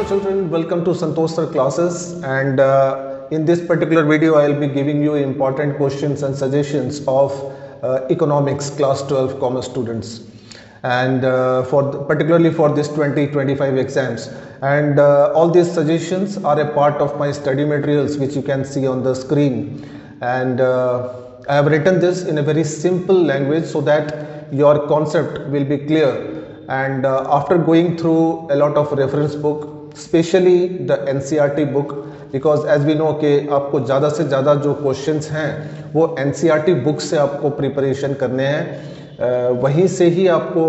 Hello children, welcome to Santosh Sir classes, and in this particular video I will be giving you important questions and suggestions of economics class 12 commerce students, and particularly for this 2025 exams, and all these suggestions are a part of my study materials which you can see on the screen, and I have written this in a very simple language so that your concept will be clear. And after going through a lot of reference book, especially the NCERT book, because as we know कि आपको ज़्यादा से ज़्यादा जो questions हैं वो NCERT book से आपको preparation करने हैं, वहीं से ही आपको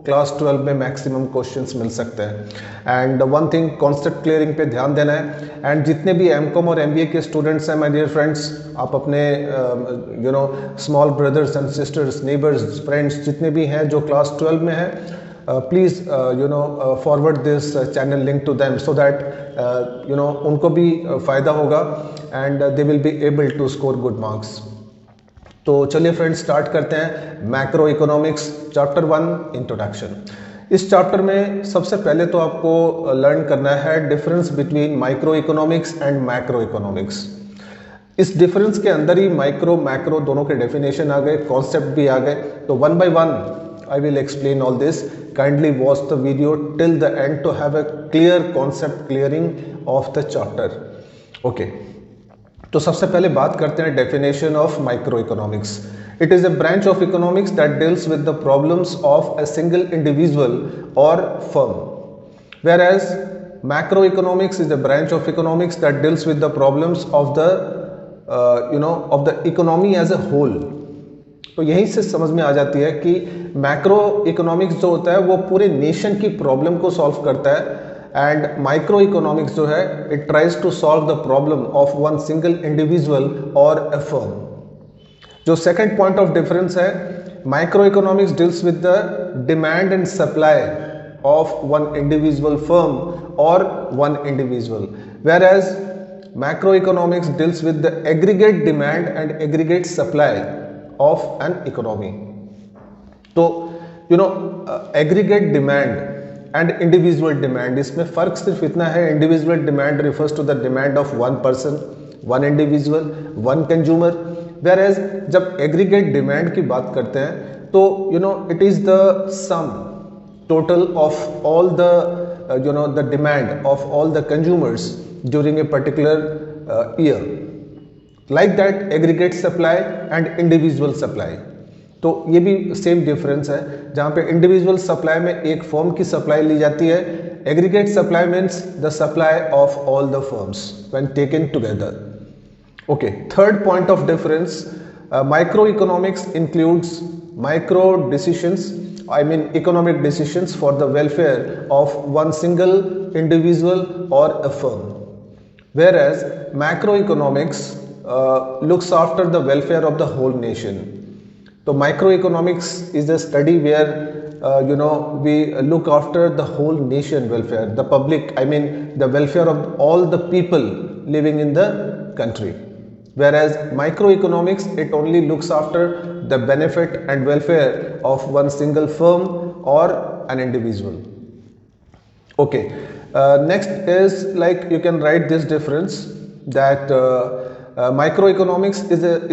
क्लास 12 में मैक्सिमम क्वेश्चंस मिल सकते हैं। And one thing, concept clearing पे ध्यान देना है। एंड जितने भी एमकॉम और एमबीए के स्टूडेंट्स हैं माय डियर फ्रेंड्स, आप अपने small brothers and sisters, neighbours, friends जितने भी हैं जो क्लास 12 में हैं, please forward this channel link to them so that उनको भी फ़ायदा होगा and they will be able to score good marks. तो चलिए फ्रेंड्स स्टार्ट करते हैं। Macro economics chapter 1 introduction. इस चैप्टर में सबसे पहले तो आपको लर्न करना है difference between micro economics and macro economics. इस डिफरेंस के अंदर ही माइक्रो मैक्रो दोनों के डेफिनेशन आ गए, कॉन्सेप्ट भी आ गए। तो one by one I will explain all this. Kindly watch the video till the end to have a clear concept clearing of the chapter. Okay, तो सबसे पहले बात करते हैं definition of microeconomics. It is a branch of economics that deals with the problems of a single individual और firm, whereas macroeconomics is a branch of economics that deals with the problems of the of the economy as a whole. तो यहीं से समझ में आ जाती है कि macro economics जो होता है वो पूरे नेशन की प्रॉब्लम को सॉल्व करता है, एंड माइक्रो इकोनॉमिक्स जो है it tries to solve the problem of one single individual और अ फर्म। जो सेकंड पॉइंट ऑफ डिफरेंस है, microeconomics deals with the demand and supply of one individual firm और one individual, whereas macroeconomics deals with the aggregate demand and aggregate supply of an economy. तो aggregate demand and individual demand, इसमें फर्क सिर्फ इतना है, individual demand refers to the demand of one person, one individual, one consumer, whereas जब aggregate demand की बात करते हैं तो it is the sum total of all the the demand of all the consumers during a particular year, like that aggregate supply and individual supply. तो ये भी same difference है, जहाँ पे इंडिविजुअल सप्लाई में एक फर्म की सप्लाई ली जाती है, aggregate supply means the supply of all the firms when taken together. Okay, third point of difference, micro economics includes micro decisions, I mean economic decisions for the welfare of one single individual और a firm, whereas macroeconomics looks after the welfare of the whole nation. So microeconomics is a study where we look after the whole nation welfare, the public, I mean the welfare of all the people living in the country, whereas microeconomics it only looks after the benefit and welfare of one single firm or an individual. Okay, next is like you can write this difference that microeconomics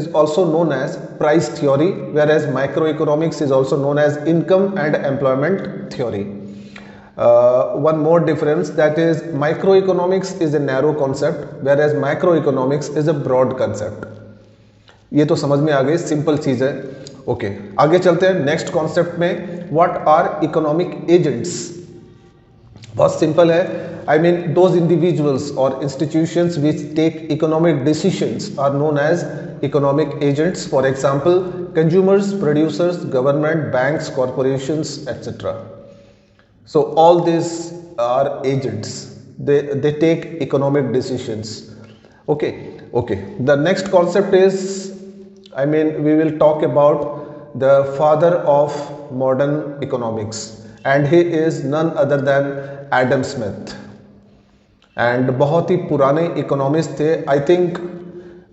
is also known as price theory, whereas microeconomics is also known as income and employment theory. One more difference, that is microeconomics is a narrow concept, whereas macroeconomics is a broad concept. ये तो समझ में आ गई, simple चीज है। Okay, आगे चलते हैं नेक्स्ट कॉन्सेप्ट में। What are economic agents? बहुत सिंपल है, I mean those individuals or institutions which take economic decisions are known as economic agents. For example, consumers, producers, government, banks, corporations, etc. So all these are agents. They take economic decisions. Okay. The next concept is, I mean we will talk about the father of modern economics, and he is none other than Adam Smith. And बहुत ही पुराने economist थे, I think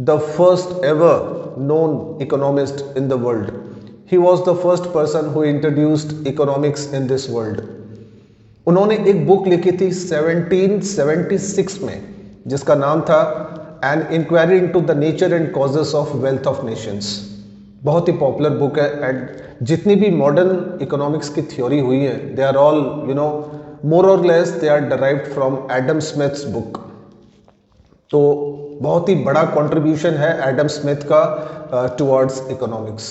the first ever known economist in the world. He was the first person who introduced economics in this world. उन्होंने एक book लिखी थी 1776 में जिसका नाम था an inquiry into the nature and causes of wealth of nations. बहुत ही पॉपुलर बुक है एंड जितनी भी मॉडर्न इकोनॉमिक्स की थ्योरी हुई है they are all more or less they are derived from Adam Smith's book. तो बहुत ही बड़ा कंट्रीब्यूशन है एडम स्मिथ का towards economics.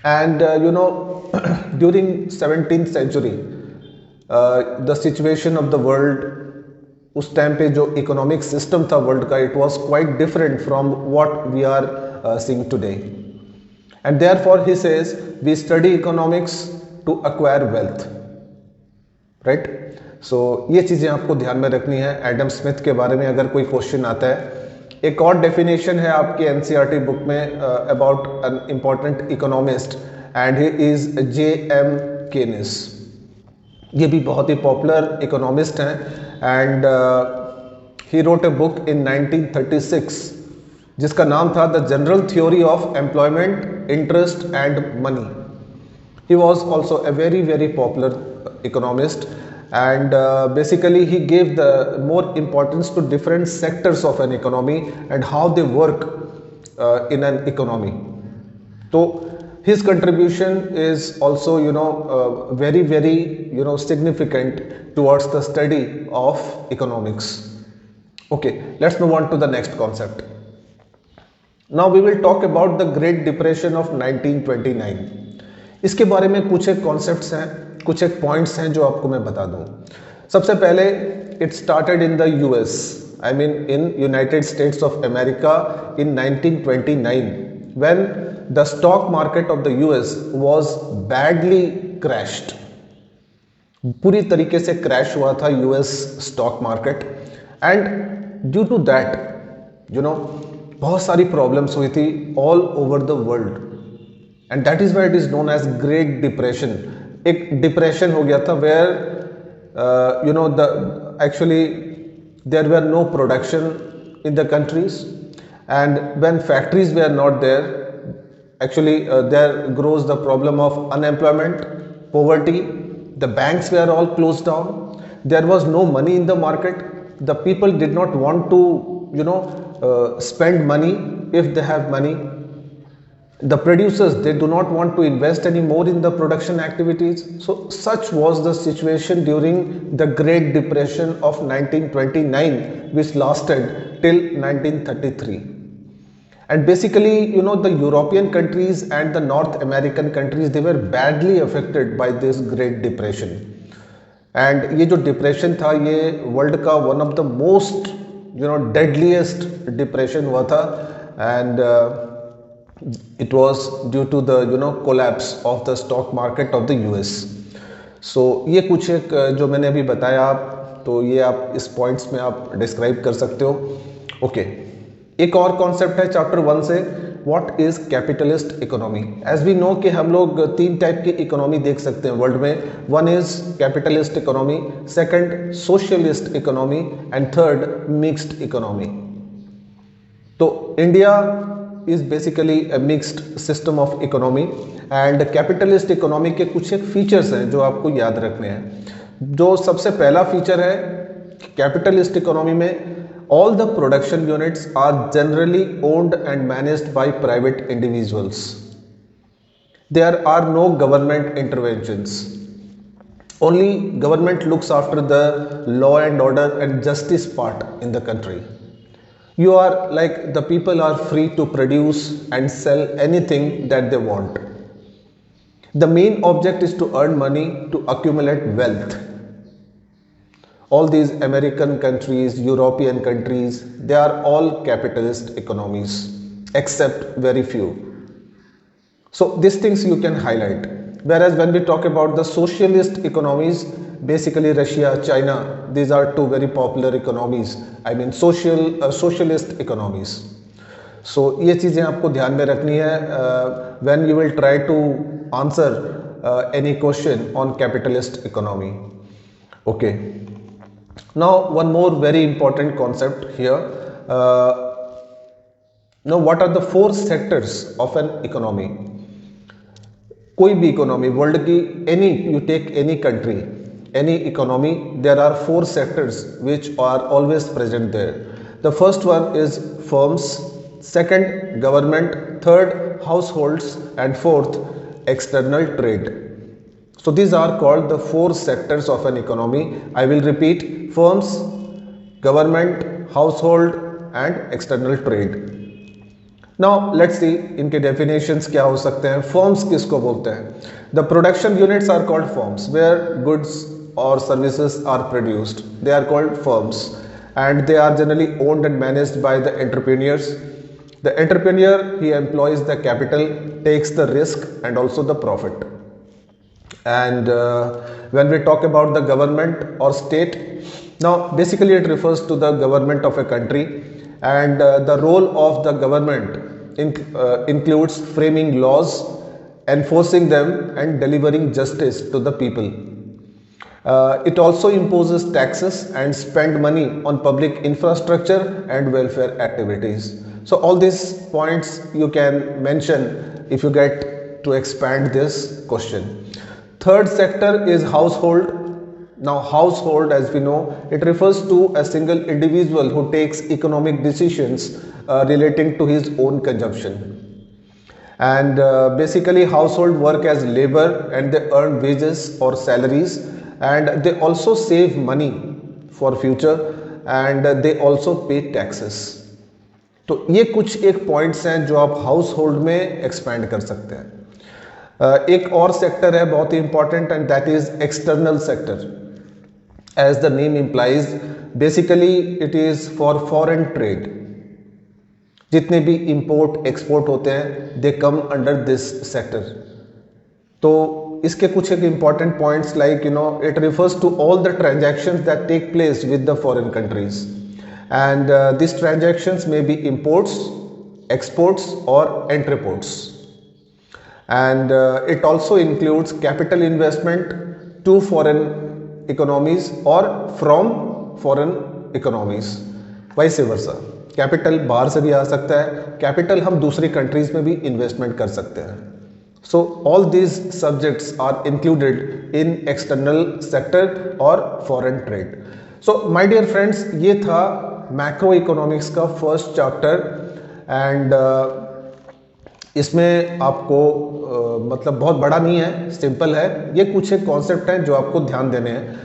And during 17th century the situation of the world, उस टाइम पे जो इकोनॉमिक सिस्टम था वर्ल्ड का, it was quite different from what we are seeing today. And therefore he says we study economics to acquire wealth, right. So ये चीज़ें आपको ध्यान में रखनी है एडम स्मिथ के बारे में अगर कोई क्वेश्चन आता है। एक और डेफिनेशन है आपकी एनसीईआरटी बुक में about an important economist and he is J.M. केनिस। ये भी बहुत ही पॉपुलर इकोनॉमिस्ट हैं and he wrote a book in 1936 जिसका नाम था the general theory of employment, interest and money. He was also a very popular economist and basically he gave the more importance to different sectors of an economy and how they work in an economy. So his contribution is also very significant towards the study of economics. Okay, let's move on to the next concept. Now we will talk about the Great Depression of 1929. इसके बारे में कुछ एक concepts हैं, कुछ एक points हैं जो आपको मैं बता दूं। सबसे पहले it started in the US, I mean in United States of America in 1929 when the stock market of the US was badly crashed. पूरी तरीके से क्रैश हुआ था US stock market and due to that बहुत सारी problems हुई थी all over the world and that is why it is known as great depression. एक डिप्रेशन हो गया था where actually there were no production in the countries and when factories were not there actually there grows the problem of unemployment, poverty, the banks were all closed down, there was no money in the market, the people did not want to spend money if they have money. The producers, they do not want to invest anymore in the production activities. So such was the situation during the Great Depression of 1929 which lasted till 1933. And basically the European countries and the North American countries, they were badly affected by this Great Depression. And ये जो depression था ये world का one of the most deadliest depression हुआ था and it was due to the collapse of the stock market of the US. So ये कुछ एक जो मैंने अभी बताया आप, तो ये आप इस पॉइंट्स में आप डिस्क्राइब कर सकते हो। ओके, एक और कॉन्सेप्ट है चैप्टर 1 से, what is capitalist economy. As we know कि हम लोग 3 टाइप की इकोनॉमी देख सकते हैं वर्ल्ड में। One is capitalist economy, second socialist economy and third mixed economy. तो India is basically a mixed system of economy and capitalist economy के कुछ एक फीचर्स हैं जो आपको याद रखने हैं। जो सबसे पहला फीचर है कैपिटलिस्ट इकोनॉमी में, all the production units are generally owned and managed by private individuals. There are no government interventions. Only government looks after the law and order and justice part in the country. You are like the people are free to produce and sell anything that they want. The main object is to earn money, to accumulate wealth. All these American countries, European countries, they are all capitalist economies except very few. So these things you can highlight. Whereas when we talk about the socialist economies, basically Russia, China, these are two very popular economies. I mean socialist economies. So ये चीज़ें आपको ध्यान में रखनी है when you will try to answer any question on capitalist economy. Okay. Now one more very important concept here. Now what are the 4 sectors of an economy? कोई भी economy world की, any you take any country, any economy, there are four sectors which are always present there. The first one is firms, second government, third households, and fourth external trade. So these are called the four sectors of an economy. I will repeat: firms, government, household, and external trade. Now let's see इनके definitions क्या हो सकते हैं. Firms किसको बोलते हैं? The production units are called firms, where goods or services are produced. They are called firms, and they are generally owned and managed by the entrepreneurs. The entrepreneur, he employs the capital, takes the risk and also the profit. And when we talk about the government or state, now basically it refers to the government of a country, and the role of the government includes framing laws, enforcing them, and delivering justice to the people. It also imposes taxes and spend money on public infrastructure and welfare activities. So all these points you can mention if you get to expand this question. Third sector is household. Now household, as we know, it refers to a single individual who takes economic decisions relating to his own consumption. And basically household work as labor, and they earn wages or salaries, and they also save money for future, and they also pay taxes. तो ये कुछ एक points हैं जो आप house hold में expand कर सकते हैं. एक और सेक्टर है बहुत ही important, and that is external sector. As the name implies, basically it is for foreign trade. जितने भी इंपोर्ट एक्सपोर्ट होते हैं, they come under this sector. तो इसके कुछ एक important points like it refers to all the transactions that take place with the foreign countries, and this transactions may be imports, exports और entrepots. And it also includes capital investment to foreign economies और from foreign economies, vice versa. Capital बाहर से भी आ सकता है, capital हम दूसरी countries में भी इन्वेस्टमेंट कर सकते हैं. So all these subjects are included in external sector और foreign trade. So my dear friends, ये था मैक्रो इकोनॉमिक्स का फर्स्ट चैप्टर, एंड इसमें आपको मतलब बहुत बड़ा नहीं है, सिंपल है. ये कुछ एक कॉन्सेप्ट हैं जो आपको ध्यान देने हैं,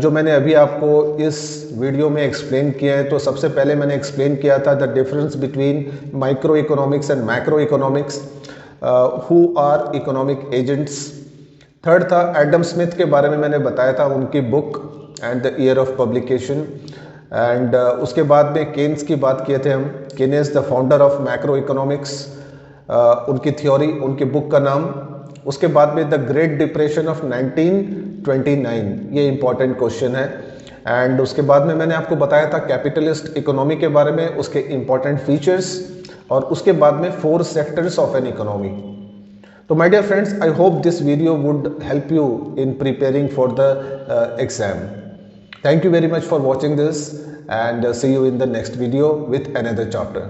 जो मैंने अभी आपको इस वीडियो में एक्सप्लेन किया है. तो सबसे पहले मैंने एक्सप्लेन किया था the difference between micro economics and macro economics, who are economic agents. Third था एडम स्मिथ के बारे में मैंने बताया था, उनकी book and the year of publication. And उसके बाद में केन्स की बात किए थे हम. Keynes the founder of macro economics, उनकी थ्योरी, उनकी बुक का नाम. उसके बाद में द ग्रेट डिप्रेशन ऑफ 1929, ये इंपॉर्टेंट क्वेश्चन है. एंड उसके बाद में मैंने आपको बताया था कैपिटलिस्ट इकोनॉमी के बारे में, उसके इंपॉर्टेंट फीचर्स, और उसके बाद में four sectors of an economy. तो my dear friends, I hope this video would help you in preparing for the exam. Thank you very much for watching this, and see you in the next video with another chapter.